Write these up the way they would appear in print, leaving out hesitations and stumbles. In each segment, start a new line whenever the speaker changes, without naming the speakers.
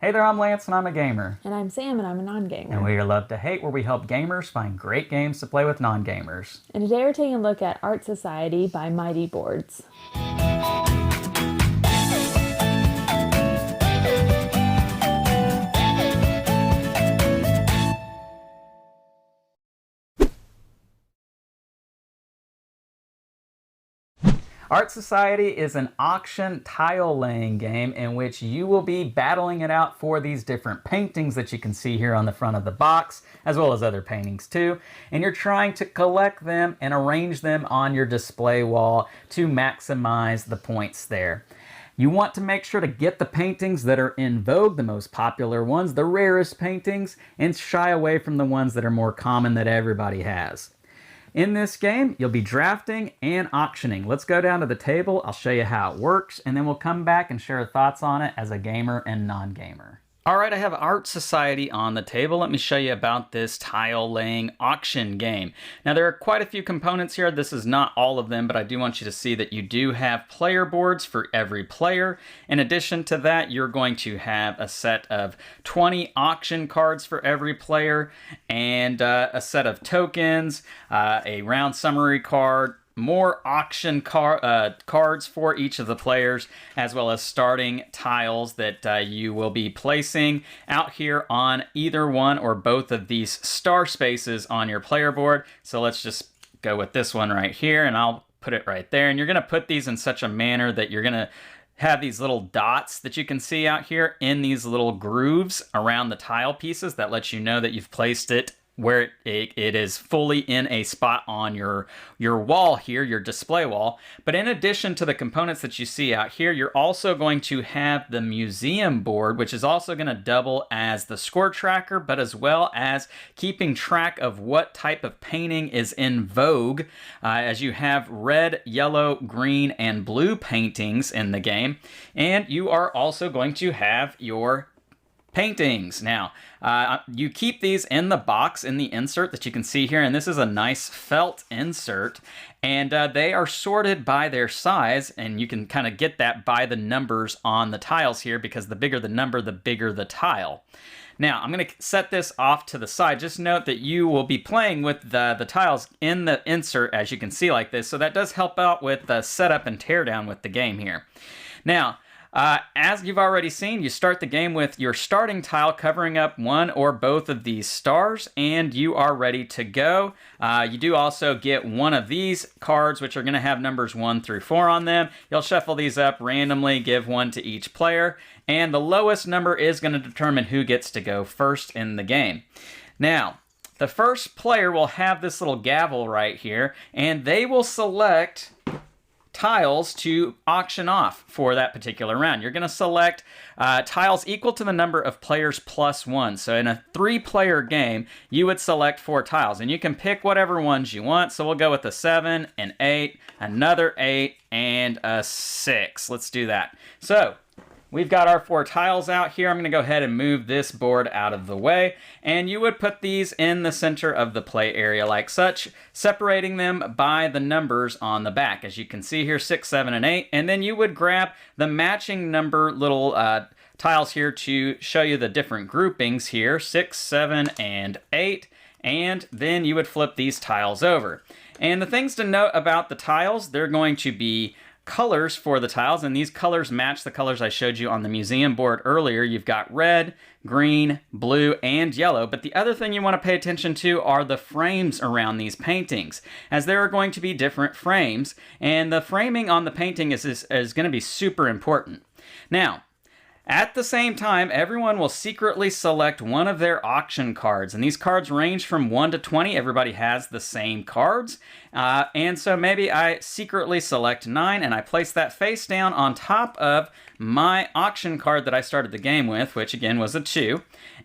Hey there, I'm Lance and I'm a gamer.
And I'm Sam and I'm a non-gamer.
And we are Love to Hate, where we help gamers find great games to play with non-gamers.
And today we're taking a look at Art Society by Mighty Boards.
Art Society is an auction tile laying game in which you will be battling it out for these different paintings that you can see here on the front of the box, as well as other paintings too. And you're trying to collect them and arrange them on your display wall to maximize the points there. You want to make sure to get the paintings that are in vogue, the most popular ones, the rarest paintings, and shy away from the ones that are more common that everybody has. In this game, you'll be drafting and auctioning. Let's go down to the table. I'll show you how it works, and then we'll come back and share our thoughts on it as a gamer and non-gamer. All right, I have Art Society on the table. Let me show you about this tile laying auction game. Now, there are quite a few components here. This is not all of them, but I do want you to see that you do have player boards for every player. In addition to that, you're going to have a set of 20 auction cards for every player, and a set of tokens, a round summary card, more auction cards for each of the players, as well as starting tiles that you will be placing out here on either one or both of these star spaces on your player board. So let's just go with this one right here, and I'll put it right there. And you're going to put these in such a manner that you're going to have these little dots that you can see out here in these little grooves around the tile pieces that lets you know that you've placed it where it is fully in a spot on your wall here, your display wall. But in addition to the components that you see out here, you're also going to have the museum board, which is also going to double as the score tracker, but as well as keeping track of what type of painting is in vogue, as you have red, yellow, green, and blue paintings in the game. And you are also going to have your paintings. Now, you keep these in the box in the insert that you can see here, and this is a nice felt insert, and they are sorted by their size, and you can kind of get that by the numbers on the tiles here, because the bigger the number, the bigger the tile. Now, I'm going to set this off to the side. Just note that you will be playing with the tiles in the insert, as you can see like this, so that does help out with the setup and teardown with the game here. Now, as you've already seen, you start the game with your starting tile covering up one or both of these stars, and you are ready to go. You do also get one of these cards, which are going to have numbers 1 through 4 on them. You'll shuffle these up randomly, give one to each player, and the lowest number is going to determine who gets to go first in the game. Now, the first player will have this little gavel right here, and they will select tiles to auction off for that particular round. You're going to select tiles equal to the number of players plus 1. So in a 3-player game, you would select 4 tiles, and you can pick whatever ones you want. So we'll go with a 7, an 8, another 8, and a 6. Let's do that. So we've got our 4 tiles out here. I'm going to go ahead and move this board out of the way, and you would put these in the center of the play area like such, separating them by the numbers on the back. As you can see here, 6, 7, and 8, and then you would grab the matching number little tiles here to show you the different groupings here, 6, 7, and 8, and then you would flip these tiles over. And the things to note about the tiles, they're going to be colors for the tiles, and these colors match the colors I showed you on the museum board earlier. You've got red, green, blue, and yellow, but the other thing you want to pay attention to are the frames around these paintings, as there are going to be different frames, and the framing on the painting is going to be super important. Now, at the same time, everyone will secretly select one of their auction cards, and these cards range from 1 to 20. Everybody has the same cards, and so maybe I secretly select 9, and I place that face down on top of my auction card that I started the game with, which again was a 2,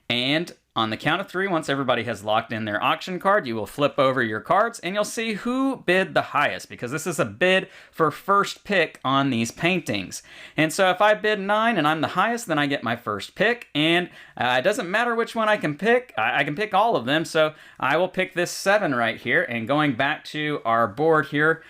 and On the count of 3, once everybody has locked in their auction card, you will flip over your cards and you'll see who bid the highest, because this is a bid for first pick on these paintings. And so if I bid 9 and I'm the highest, then I get my first pick. And it doesn't matter which one I can pick. I can pick all of them. So I will pick this 7 right here. And going back to our board here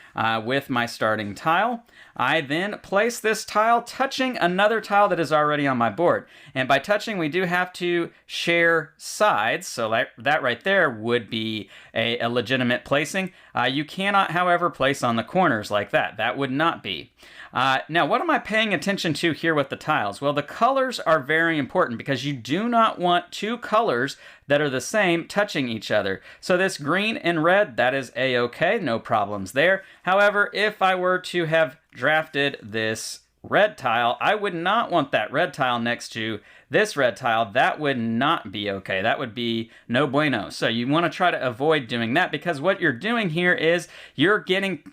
with my starting tile, I then place this tile touching another tile that is already on my board. And by touching, we do have to share sides. So that right there would be a legitimate placing. You cannot, however, place on the corners like that. That would not be. Now, what am I paying attention to here with the tiles? Well, the colors are very important because you do not want 2 colors that are the same touching each other. So this green and red, that is a-okay, no problems there. However, if I were to have drafted this red tile, I would not want that red tile next to this red tile. That would not be okay. That would be no bueno. So you want to try to avoid doing that, because what you're doing here is you're getting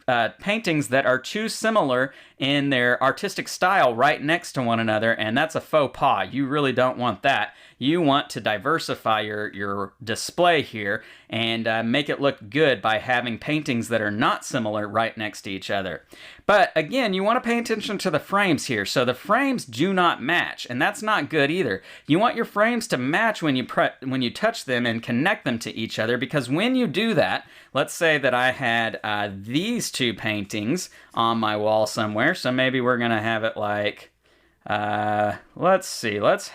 paintings that are too similar in their artistic style right next to one another, and that's a faux pas. You really don't want that. You want to diversify your display here and make it look good by having paintings that are not similar right next to each other. But again, you want to pay attention to the frames here. So the frames do not match, and that's not good either. You want your frames to match when you touch them and connect them to each other, because when you do that, let's say that I had these 2 paintings on my wall somewhere. So maybe we're going to have it like, let's see, let's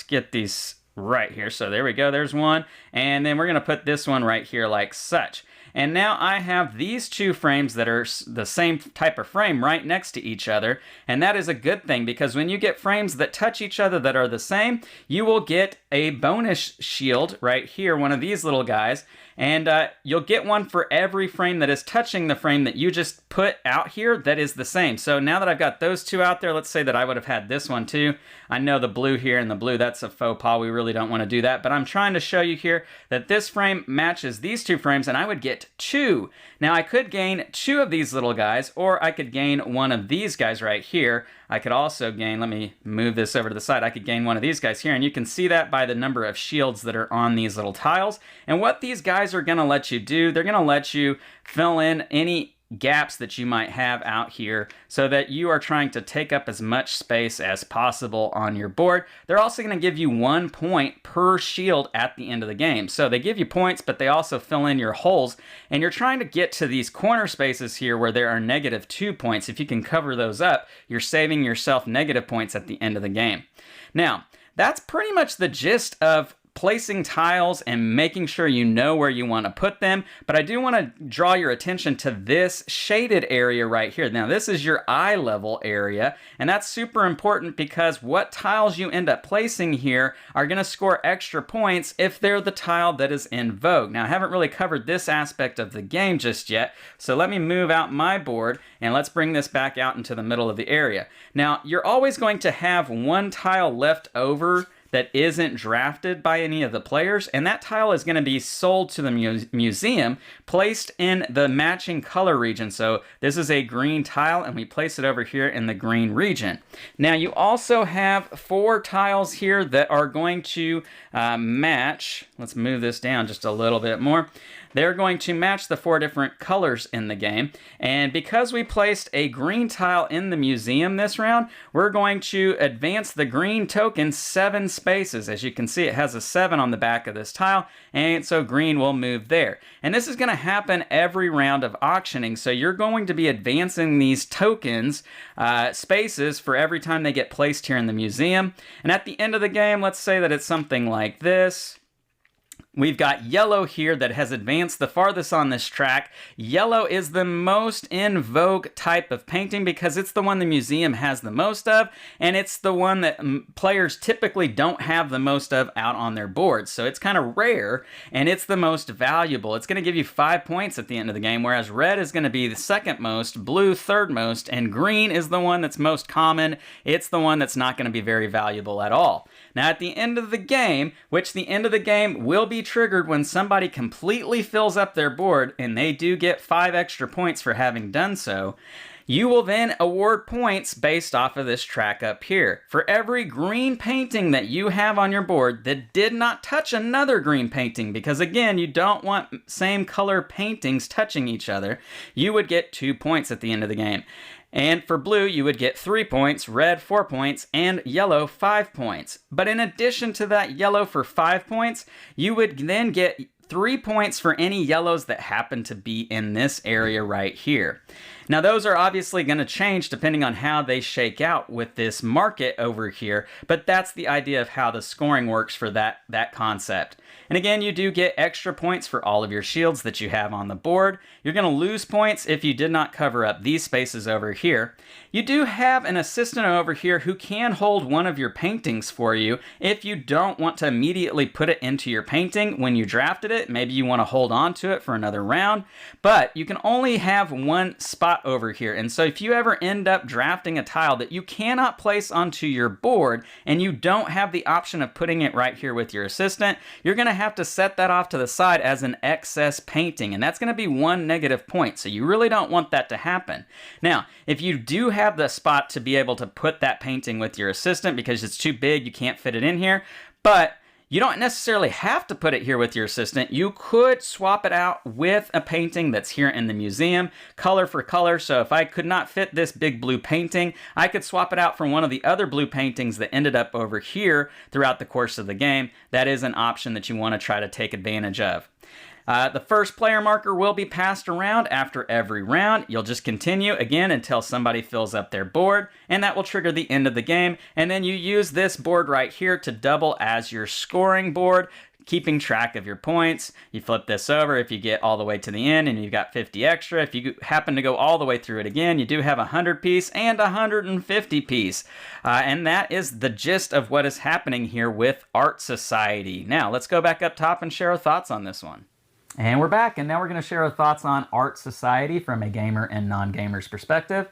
get these right here. So there we go, there's one. And then we're going to put this one right here like such. And now I have these 2 frames that are the same type of frame right next to each other. And that is a good thing, because when you get frames that touch each other that are the same, you will get a bonus shield right here, one of these little guys. And you'll get one for every frame that is touching the frame that you just put out here that is the same. So now that I've got those 2 out there, let's say that I would have had this one too. I know the blue here and the blue, that's a faux pas. We really don't want to do that. But I'm trying to show you here that this frame matches these 2 frames, and I would get 2. Now I could gain 2 of these little guys, or I could gain one of these guys right here. I could also gain, let me move this over to the side, I could gain one of these guys here, and you can see that by the number of shields that are on these little tiles. And what these guys are going to let you do, they're going to let you fill in any gaps that you might have out here so that you are trying to take up as much space as possible on your board. They're also going to give you 1 point per shield at the end of the game. So they give you points, but they also fill in your holes, and you're trying to get to these corner spaces here where there are -2 points. If you can cover those up, you're saving yourself negative points at the end of the game. Now, that's pretty much the gist of placing tiles and making sure you know where you want to put them. But I do want to draw your attention to this shaded area right here. Now, this is your eye level area, and that's super important because what tiles you end up placing here are going to score extra points if they're the tile that is in vogue. Now, I haven't really covered this aspect of the game just yet, so let me move out my board and let's bring this back out into the middle of the area. Now, you're always going to have 1 tile left over that isn't drafted by any of the players, and that tile is going to be sold to the museum, placed in the matching color region. So this is a green tile, and we place it over here in the green region. Now you also have 4 tiles here that are going to match. Let's move this down just a little bit more. They're going to match the 4 different colors in the game. And because we placed a green tile in the museum this round, we're going to advance the green token 7 spaces. As you can see, it has a 7 on the back of this tile, and so green will move there. And this is going to happen every round of auctioning. So you're going to be advancing these tokens spaces for every time they get placed here in the museum. And at the end of the game, let's say that it's something like this. We've got yellow here that has advanced the farthest on this track. Yellow is the most in vogue type of painting because it's the one the museum has the most of, and it's the one that players typically don't have the most of out on their boards. So it's kind of rare, and it's the most valuable. It's going to give you 5 points at the end of the game, whereas red is going to be the second most, blue third most, and green is the one that's most common. It's the one that's not going to be very valuable at all. Now at the end of the game, which the end of the game will be triggered when somebody completely fills up their board, and they do get 5 extra points for having done so, You will then award points based off of this track up here. For every green painting that you have on your board that did not touch another green painting, because again, you don't want same color paintings touching each other, you would get 2 points at the end of the game. And for blue, you would get 3 points, red 4 points, and yellow 5 points. But in addition to that yellow for 5 points, you would then get 3 points for any yellows that happen to be in this area right here. Now those are obviously going to change depending on how they shake out with this market over here, but that's the idea of how the scoring works for that concept. And again, you do get extra points for all of your shields that you have on the board. You're going to lose points if you did not cover up these spaces over here. You do have an assistant over here who can hold one of your paintings for you if you don't want to immediately put it into your painting when you drafted it. Maybe you want to hold on to it for another round, but you can only have one spot over here. And so if you ever end up drafting a tile that you cannot place onto your board and you don't have the option of putting it right here with your assistant, you're going to have to set that off to the side as an excess painting, and that's going to be 1 negative point. So you really don't want that to happen. Now, if you do have the spot to be able to put that painting with your assistant because it's too big, you can't fit it in here, but you don't necessarily have to put it here with your assistant. You could swap it out with a painting that's here in the museum, color for color. So if I could not fit this big blue painting, I could swap it out for one of the other blue paintings that ended up over here throughout the course of the game. That is an option that you want to try to take advantage of. The first player marker will be passed around after every round. You'll just continue again until somebody fills up their board, and that will trigger the end of the game. And then you use this board right here to double as your scoring board, keeping track of your points. You flip this over if you get all the way to the end and you've got 50 extra. If you happen to go all the way through it again, you do have 100 piece and 150 piece. And that is the gist of what is happening here with Art Society. Now, let's go back up top and share our thoughts on this one. And we're back, and now we're going to share our thoughts on Art Society from a gamer and non-gamer's perspective.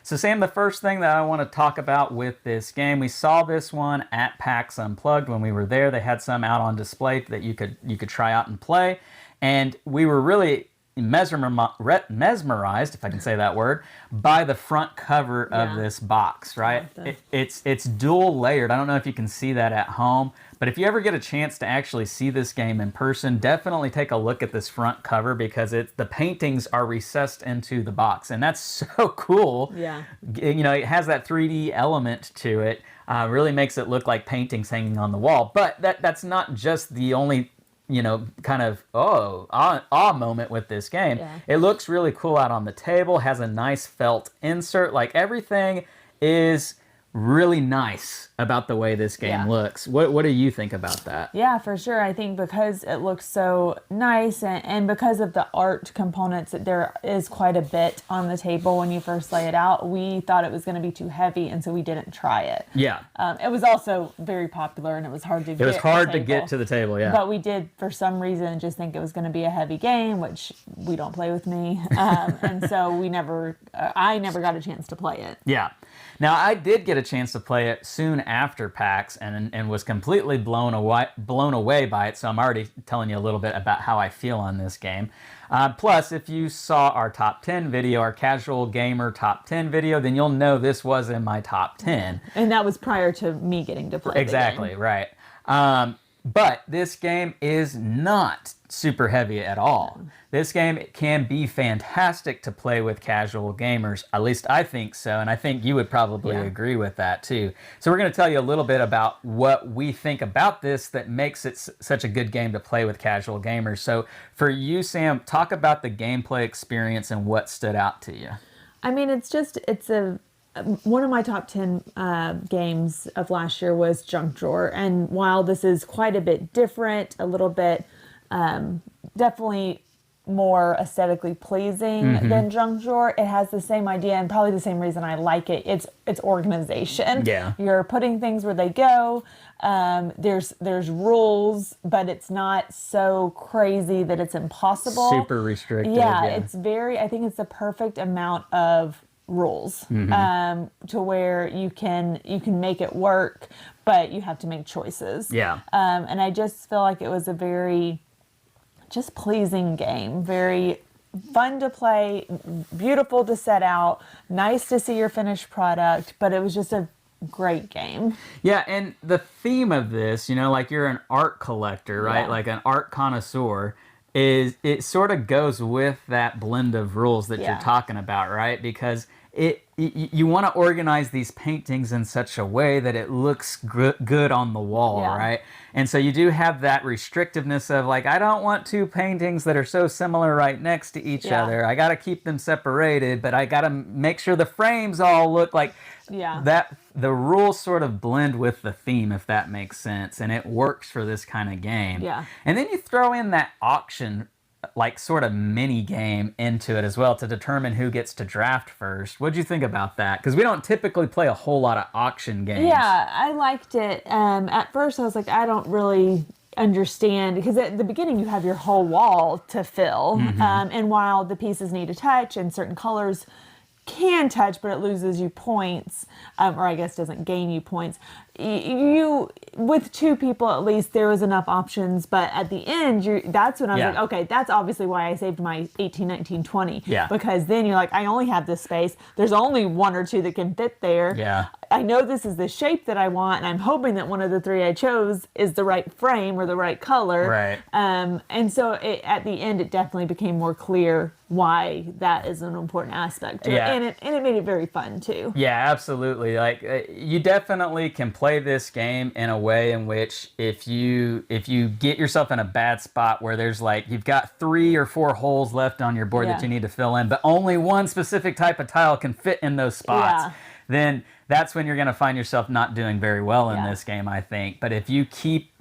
So Sam, the first thing that I want to talk about with this game, we saw this one at PAX Unplugged when we were there. They had some out on display that you could try out and play, and we were really mesmerized, if I can say that word, by the front cover of this box, right? It's dual layered. I don't know if you can see that at home, but if you ever get a chance to actually see this game in person, definitely take a look at this front cover because the paintings are recessed into the box, and that's so cool. Yeah. You know, it has that 3D element to it. Really makes it look like paintings hanging on the wall. But that's not just the only, you know, kind of awe moment with this game. Yeah. It looks really cool out on the table, has a nice felt insert. Like, everything is really nice about the way this game looks. What do you think about that?
Yeah, for sure. I think because it looks so nice and because of the art components, there is quite a bit on the table when you first lay it out. We thought it was going to be too heavy, and so we didn't try it. Yeah. It was also very popular, and it was hard to get. It was hard to get
to the table, yeah.
But we did, for some reason, just think it was going to be a heavy game, which we don't play with me. And so I never got a chance to play it.
Yeah. Now, I did get a chance to play it soon after PAX and was completely blown away by it, so I'm already telling you a little bit about how I feel on this game. Plus, if you saw our top 10 video, our casual gamer top 10 video, then you'll know this was in my top 10.
And that was prior to me getting to play
Exactly, right. But this game is not super heavy at all. This game can be fantastic to play with casual gamers. At least I think so, and I think you would probably agree with that too. So we're going to tell you a little bit about what we think about this that makes it such a good game to play with casual gamers. So for you, Sam, talk about the gameplay experience and what stood out to you.
I mean, it's one of my top 10 games of last year was Junk Drawer. And while this is quite a bit different, a little bit definitely more aesthetically pleasing than Junk Drawer, it has the same idea and probably the same reason I like it. It's organization. Yeah. You're putting things where they go. There's rules, but it's not so crazy that it's impossible.
Super restricted.
Yeah. I think it's the perfect amount of rules to where you can make it work, but you have to make choices. Yeah. And I just feel like it was a very just pleasing game, very fun to play, beautiful to set out, nice to see your finished product, but it was just a great game.
Yeah, and the theme of this, like you're an art collector, right?
Yeah.
Like an art connoisseur, is it sort of goes with that blend of rules that you're talking about, right? Because you want to organize these paintings in such a way that it looks good on the wall, right? And so you do have that restrictiveness of like, I don't want two paintings that are so similar right next to each other. I got to keep them separated, but I got to make sure the frames all look like that. The rules sort of blend with the theme, if that makes sense, and it works for this kind of game.
Yeah.
And then you throw in that auction like sort of mini game into it as well to determine who gets to draft first. What'd you think about that? Because we don't typically play a whole lot of auction games.
Yeah, I liked it. At first I was like, I don't really understand, because at the beginning you have your whole wall to fill. And while the pieces need to touch and certain colors can touch, but it loses you points, or I guess doesn't gain you points. You with two people at least, there was enough options, but at the end, that's when I was like, okay, that's obviously why I saved my 18, 19, 20.
Yeah.
Because then you're like, I only have this space. There's only one or two that can fit there.
Yeah.
I know this is the shape that I want, and I'm hoping that one of the three I chose is the right frame or the right color.
Right.
And so at the end, it definitely became more clear why that is an important aspect to it. And it made it very fun too.
Yeah, absolutely. Like you definitely can play this game in a way in which if you get yourself in a bad spot where there's like you've got 3 or 4 holes left on your board that you need to fill in, but only one specific type of tile can fit in those spots, then that's when you're going to find yourself not doing very well in this game, I think. But if you keep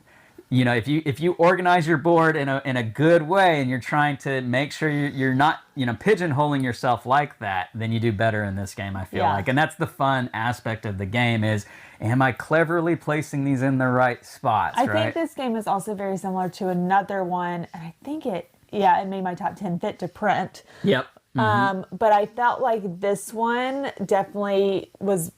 if you organize your board in a good way and you're trying to make sure you're not pigeonholing yourself like that, then you do better in this game, I feel like. And that's the fun aspect of the game is, am I cleverly placing these in the right spots?
I think this game is also very similar to another one, and I think it made my top 10, Fit to Print.
Yep.
But I felt like this one definitely was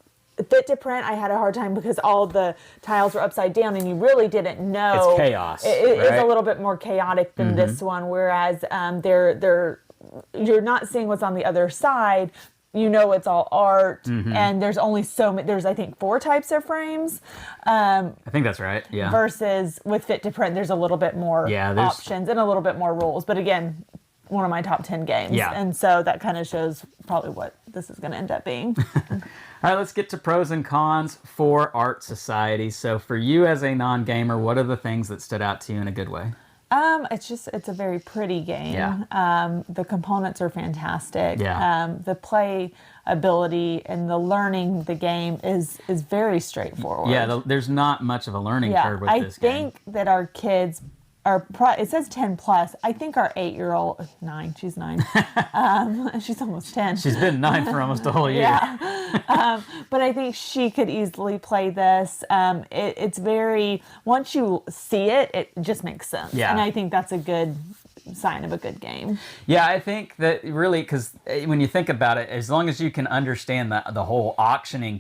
Fit to Print. I had a hard time because all the tiles were upside down and you really didn't know.
It's chaos.
It is a little bit more chaotic than this one, whereas you're not seeing what's on the other side. It's all art, and there's only so many. There's, I think, 4 types of frames.
I think that's right. Yeah.
Versus with Fit to Print, there's a little bit more options and a little bit more rules. But again, one of my top 10 games.
Yeah.
And so that kind of shows probably what this is going to end up being.
All right, let's get to pros and cons for Art Society. So for you as a non-gamer, what are the things that stood out to you in a good way?
It's a very pretty game.
Yeah.
The components are fantastic.
Yeah.
The play ability and the learning the game is very straightforward.
Yeah, there's not much of a learning curve with this game.
I think that our kids it says 10 plus. I think our 8-year-old, 9, she's 9. She's almost 10.
She's been 9 for almost a whole year.
Yeah. But I think she could easily play this. It's very, once you see it, it just makes sense.
Yeah.
And I think that's a good sign of a good game.
Yeah, I think that really, because when you think about it, as long as you can understand the whole auctioning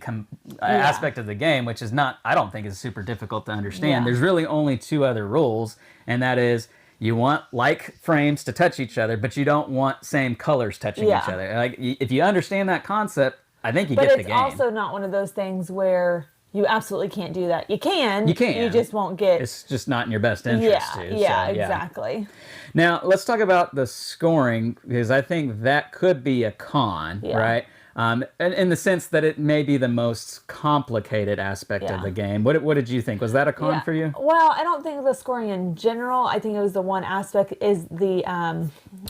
aspect of the game, which is not, I don't think is super difficult to understand, there's really only 2 other rules, and that is you want like frames to touch each other, but you don't want same colors touching each other. Like if you understand that concept, I think you get the game.
But it's also not one of those things where you absolutely can't do that. You can. You just won't get...
It's just not in your best interest to.
Yeah, exactly.
Now, let's talk about the scoring, because I think that could be a con, right? In the sense that it may be the most complicated aspect of the game. What did you think? Was that a con for you?
Well, I don't think the scoring in general. I think it was the one aspect is the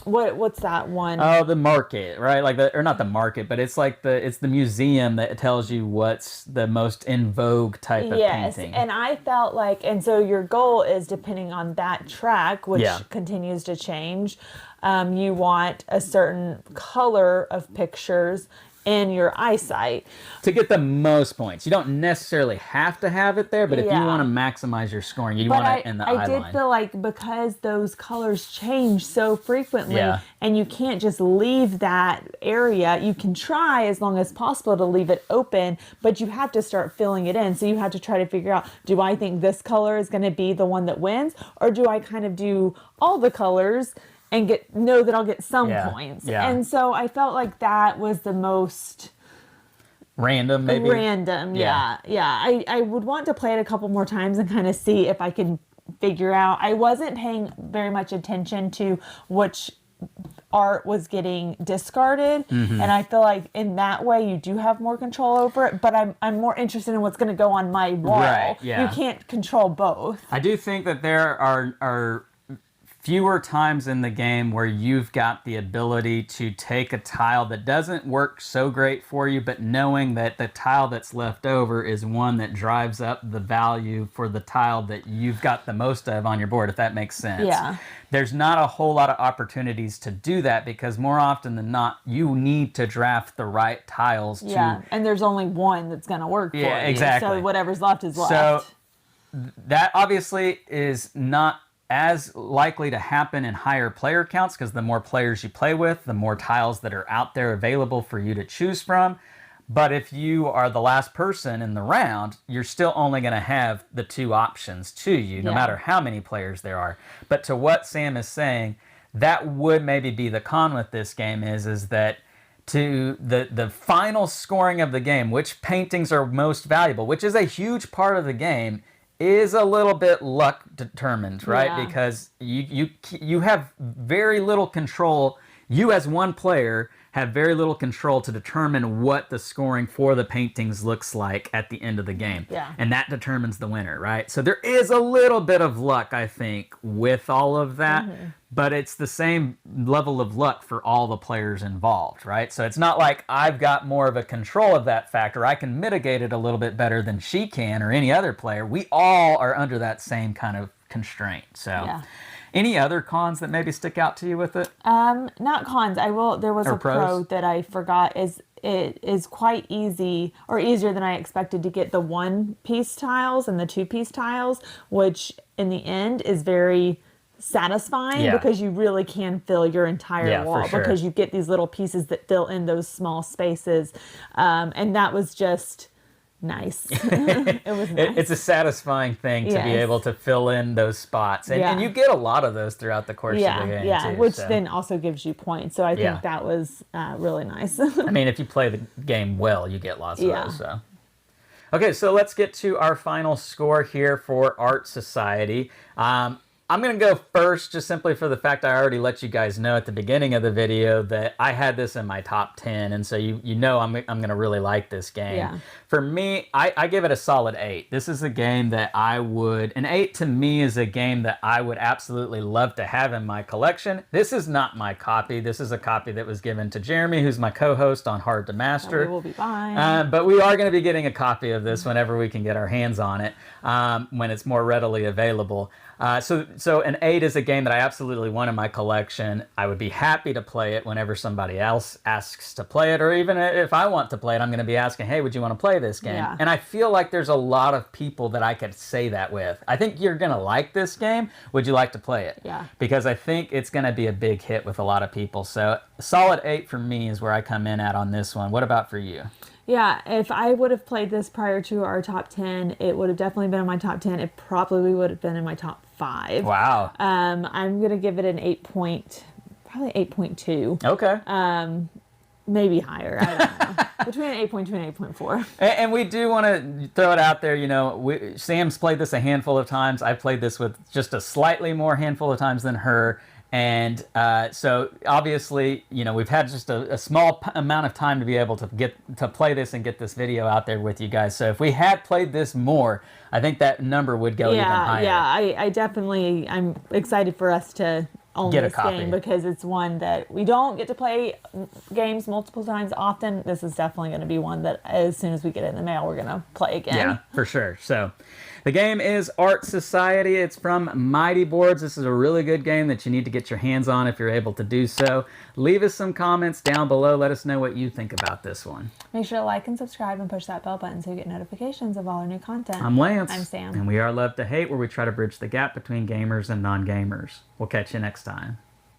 what's that one?
Oh, the market, right? Or not the market, but it's like it's the museum that tells you what's the most in vogue type of painting.
And I felt like, and so your goal is depending on that track, which continues to change. You want a certain color of pictures in your eyesight
to get the most points. You don't necessarily have to have it there, but if you want to maximize your scoring, you want it in the eye line.
I did feel like because those colors change so frequently and you can't just leave that area, you can try as long as possible to leave it open, but you have to start filling it in. So you have to try to figure out, do I think this color is going to be the one that wins, or do I kind of do all the colors and know that I'll get some
Yeah,
points.
yeah.
And so I felt like that was the most
Random, maybe?
random. Yeah. I would want to play it a couple more times and kind of see if I can figure out. I wasn't paying very much attention to which art was getting discarded, and I feel like in that way you do have more control over it, but I'm more interested in what's going to go on my wall.
Right, yeah.
You can't control both.
I do think that there are fewer times in the game where you've got the ability to take a tile that doesn't work so great for you, but knowing that the tile that's left over is one that drives up the value for the tile that you've got the most of on your board, if that makes sense.
Yeah.
There's not a whole lot of opportunities to do that because more often than not, you need to draft the right tiles to...
And there's only one that's going to work for you.
Exactly.
So whatever's left is left.
So that obviously is not as likely to happen in higher player counts because the more players you play with, the more tiles that are out there available for you to choose from. But if you are the last person in the round, you're still only going to have the two options to you, no matter how many players there are. But to what Sam is saying, that would maybe be the con with this game is that to the final scoring of the game, which paintings are most valuable, which is a huge part of the game, is a little bit luck determined, right?
Yeah.
Because you have very little control. You as one player have very little control to determine what the scoring for the paintings looks like at the end of the game.
Yeah.
And that determines the winner, right? So there is a little bit of luck, I think, with all of that, but it's the same level of luck for all the players involved, right? So it's not like I've got more of a control of that factor. I can mitigate it a little bit better than she can or any other player. We all are under that same kind of constraint. So
Yeah.
any other cons that maybe stick out to you with it?
Not cons. There was
Or
a
pros?
pro that I forgot. It is quite easy, or easier than I expected, to get the 1-piece tiles and the 2-piece tiles, which in the end is very satisfying because you really can fill your entire wall because you get these little pieces that fill in those small spaces, and that was just nice. It was nice.
It's a satisfying thing to be able to fill in those spots. And you get a lot of those throughout the course of the game, too.
Which then also gives you points. So I think that was really nice.
I mean, if you play the game well, you get lots of those. So. Okay, so let's get to our final score here for Art Society. I'm going to go first just simply for the fact I already let you guys know at the beginning of the video that I had this in my top 10, and so you know I'm going to really like this game.
Yeah.
For me, I give it a solid 8. This is a game that an 8 to me is a game that I would absolutely love to have in my collection. This is not my copy. This is a copy that was given to Jeremy, who's my co-host on Hard to Master.
We will be fine.
But we are going to be getting a copy of this whenever we can get our hands on it, when it's more readily available. So an 8 is a game that I absolutely want in my collection. I would be happy to play it whenever somebody else asks to play it, or even if I want to play it, I'm going to be asking, hey, would you want to play this game?
Yeah.
And I feel like there's a lot of people that I could say that with. I think you're going to like this game. Would you like to play it?
Yeah.
Because I think it's going to be a big hit with a lot of people. So solid 8 for me is where I come in at on this one. What about for you?
Yeah, if I would have played this prior to our top 10, it would have definitely been in my top 10. It probably would have been in my top 5.
Wow.
I'm going to give it an probably 8.2.
Okay.
Maybe higher. I don't know. Between an 8.2 and 8.4.
And we do want to throw it out there, Sam's played this a handful of times. I've played this with just a slightly more handful of times than her. And so obviously, we've had just a small amount of time to be able to play this and get this video out there with you guys. So if we had played this more, I think that number would go even higher.
Yeah, I'm excited for us to own
Get a
this
copy.
game because it's one that we don't get to play games multiple times often. This is definitely going to be one that as soon as we get it in the mail, we're going to play again.
Yeah, for sure. So the game is Art Society. It's from Mighty Boards. This is a really good game that you need to get your hands on if you're able to do so. Leave us some comments down below. Let us know what you think about this one.
Make sure to like and subscribe and push that bell button so you get notifications of all our new content.
I'm Lance.
I'm Sam.
And we are Love to Hate, where we try to bridge the gap between gamers and non-gamers. We'll catch you next time.